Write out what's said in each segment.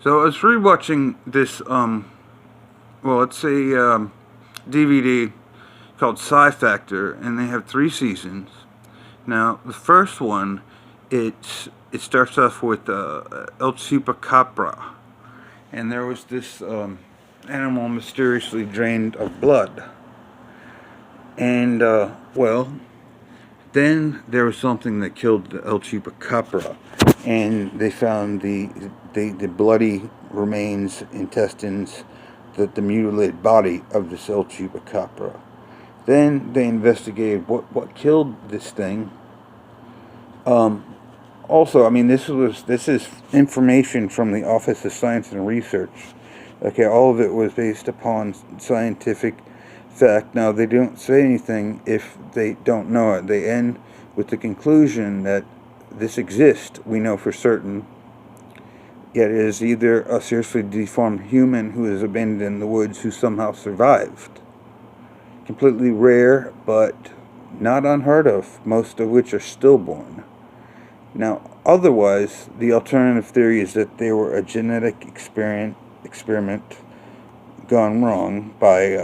So I was rewatching this, well, it's a DVD called Sci Factor, and they have 3 seasons. Now, the first one, it starts off with El Chupacabra, and there was this animal mysteriously drained of blood. And, well, then there was something that killed the El Chupacabra, and they found the bloody remains, intestines, the mutilated body of this El Chupacabra. Then they investigated what killed this thing. Also, I mean, this is information from the Office of Science and Research. Okay, all of it was based upon scientific fact. Now, they don't say anything if they don't know it. They end with the conclusion that this exists, we know for certain, yet it is either a seriously deformed human who is abandoned in the woods who somehow survived. Completely rare, but not unheard of, most of which are stillborn. Now, otherwise, the alternative theory is that they were a genetic experiment gone wrong by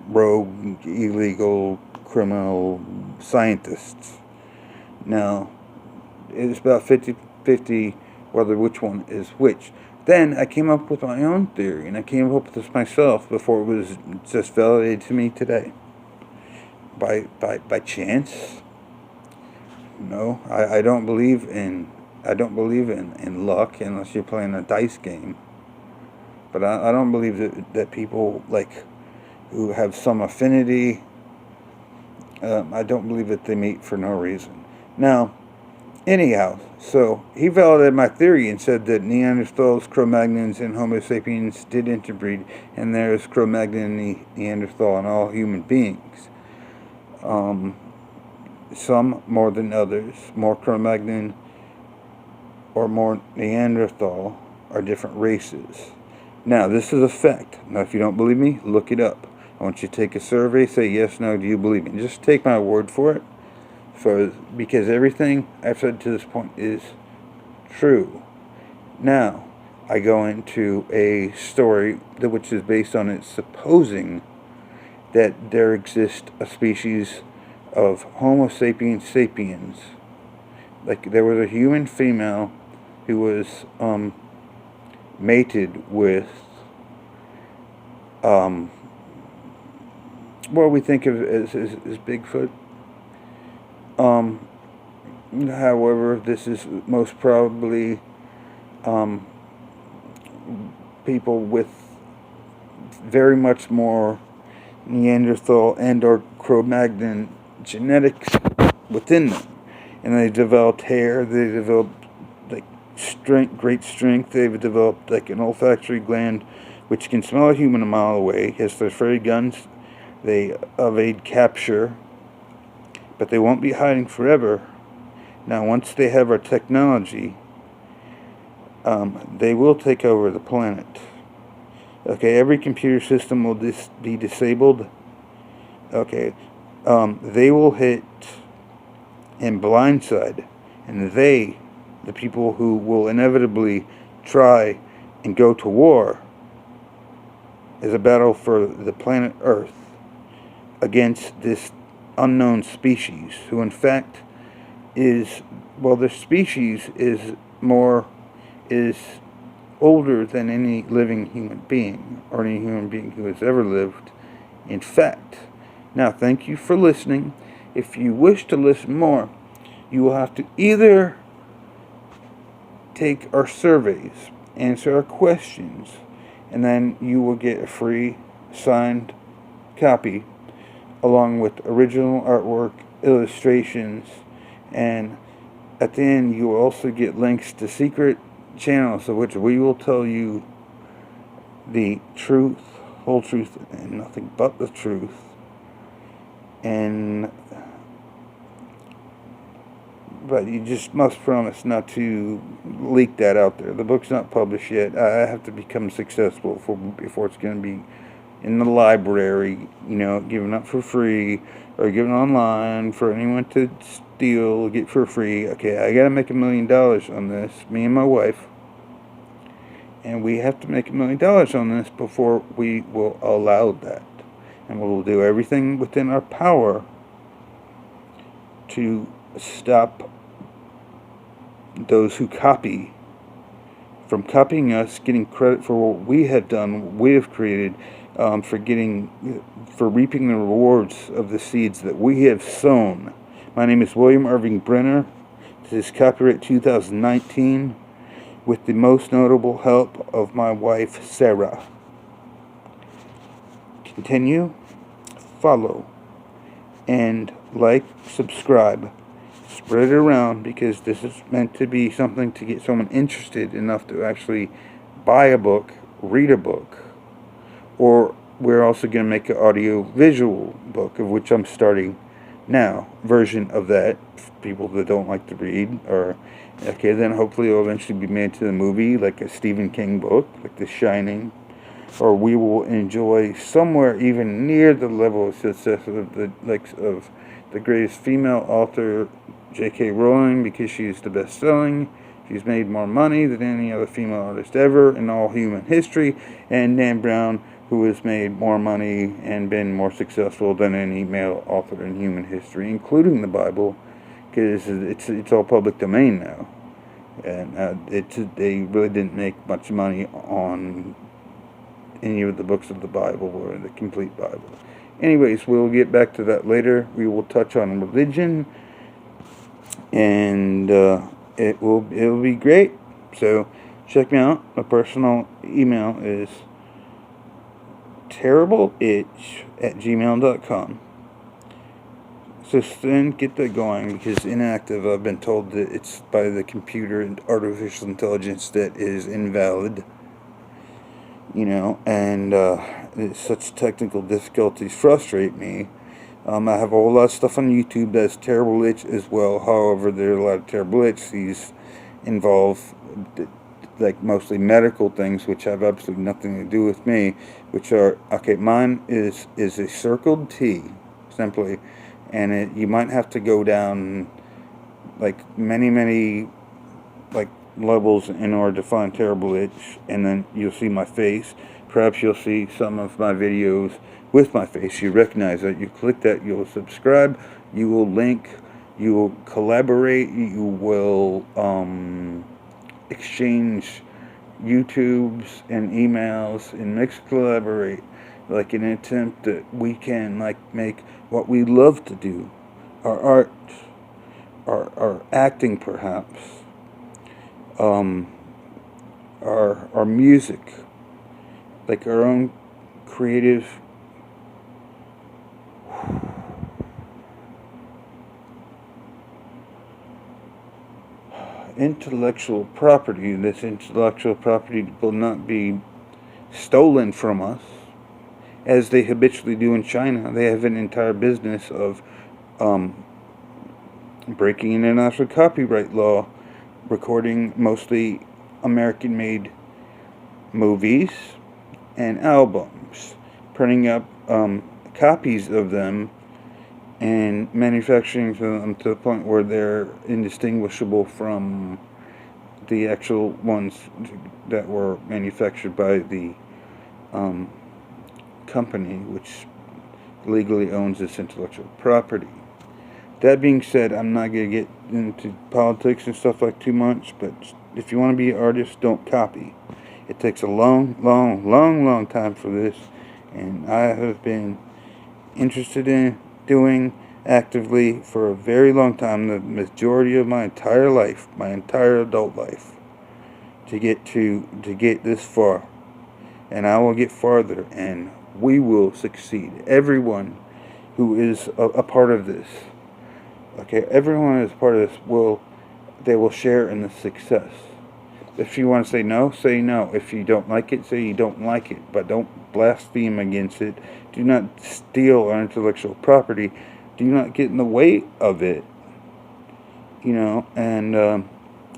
rogue, illegal, criminal scientists. Now, it's about 50-50 whether which one is which. Then I came up with my own theory, and I came up with this myself before it was just validated to me today. By chance? No, I don't believe in luck unless you're playing a dice game. But I don't believe that people like who have some affinity. I don't believe that they meet for no reason. Now, anyhow, so he validated my theory and said that Neanderthals, Cro-Magnons, and Homo sapiens did interbreed, and there is Cro-Magnon, Neanderthal, and all human beings. Some more than others. More Cro-Magnon or more Neanderthal are different races. Now, this is a fact. Now, if you don't believe me, look it up. I want you to take a survey, say yes, no, do you believe me? Just take my word for it, because everything I've said to this point is true. Now, I go into a story which is based on it supposing that there exists a species of Homo sapiens sapiens. Like, there was a human female who was mated with what we think of as Bigfoot. However, this is most probably people with very much more Neanderthal and or Cro-Magnon genetics within them. And they developed hair, they developed like strength, great strength, they've developed like an olfactory gland which can smell a human a mile away. Yes, they're afraid of guns, they evade capture, but they won't be hiding forever. Now, once they have our technology, they will take over the planet. Okay, every computer system will be disabled. Okay, they will hit and blindside, and they, the people who will inevitably try and go to war, is a battle for the planet Earth against this unknown species, who in fact is, well, their species is older than any living human being, or any human being who has ever lived, in fact. Now, thank you for listening. If you wish to listen more, you will have to either take our surveys, answer our questions, and then you will get a free signed copy along with original artwork, illustrations, and at the end you will also get links to secret channels of which we will tell you the truth, whole truth, and nothing but the truth. But you just must promise not to leak that out there. The book's not published yet. I have to become successful before it's going to be in the library, given up for free, or given online for anyone to steal, get for free. Okay, I got to make $1 million on this, me and my wife. And we have to make $1 million on this before we will allow that. And we will do everything within our power to stop those who copy from copying us, getting credit for what we have done, what we have created, for reaping the rewards of the seeds that we have sown. My name is William Irving Brenner. This is copyright 2019, with the most notable help of my wife, Sarah. Continue, follow, and like, subscribe. Spread it around, because this is meant to be something to get someone interested enough to actually buy a book, read a book, or we're also going to make an audio-visual book, of which I'm starting now, version of that, for people that don't like to read, or, okay, then hopefully it'll eventually be made to the movie, like a Stephen King book, like The Shining, or we will enjoy somewhere even near the level of success of the likes of the greatest female author, J.K. Rowling, because she's the best-selling. She's made more money than any other female artist ever in all human history, and Dan Brown, who has made more money and been more successful than any male author in human history, including the Bible, because it's all public domain now, and they really didn't make much money on any of the books of the Bible or the complete Bible. Anyways, we'll get back to that later. We will touch on religion, and it will be great. So check me out. My personal email is terribleitch@gmail.com. So then get that going, because inactive, I've been told that it's by the computer and artificial intelligence that is invalid. And such technical difficulties frustrate me. I have a whole lot of stuff on YouTube that's Terrible Itch as well. However, there are a lot of Terrible Itch. These involve like mostly medical things, which have absolutely nothing to do with me. Which are, okay, mine is a circled T, simply, and you might have to go down like many like levels in order to find Terrible Itch, and then you'll see my face. Perhaps you'll see some of my videos with my face. You recognize that. You click that, you'll subscribe, you will link, you will collaborate, you will exchange YouTubes and emails and mix collaborate, like in an attempt that we can make what we love to do, our art, our acting perhaps, our music, like our own creative intellectual property. This intellectual property will not be stolen from us, as they habitually do in China. They have an entire business of breaking international copyright law, recording mostly American-made movies and albums, printing up copies of them and manufacturing them to the point where they're indistinguishable from the actual ones that were manufactured by the company which legally owns this intellectual property. That being said, I'm not going to get into politics and stuff like too much, but if you want to be an artist, don't copy. It takes a long time for this, and I have been interested in doing actively for a very long time, the majority of my entire life, my entire adult life, to get this far. And I will get farther, and we will succeed. Everyone who is a part of this, okay, everyone who is part of this they will share in the success. If you want to say no, say no. If you don't like it, say you don't like it, but don't blaspheme against it. Do not steal our intellectual property. Do not get in the way of it. And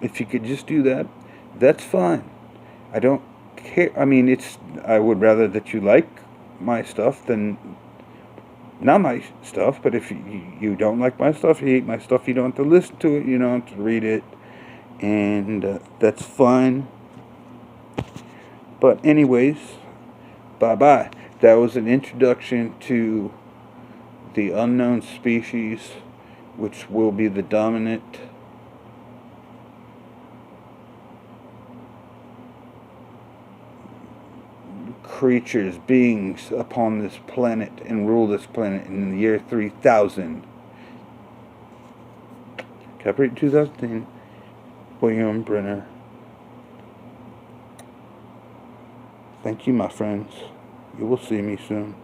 if you could just do that, that's fine. I don't care. I mean, I would rather that you like my stuff than not my stuff. But if you don't like my stuff, you hate my stuff, you don't have to listen to it, you don't have to read it, and that's fine. But anyways, bye-bye. That was an introduction to the unknown species, which will be the dominant creatures, beings upon this planet and rule this planet in the year 3000. Copyright 2010, William Brenner. Thank you, my friends. You will see me soon.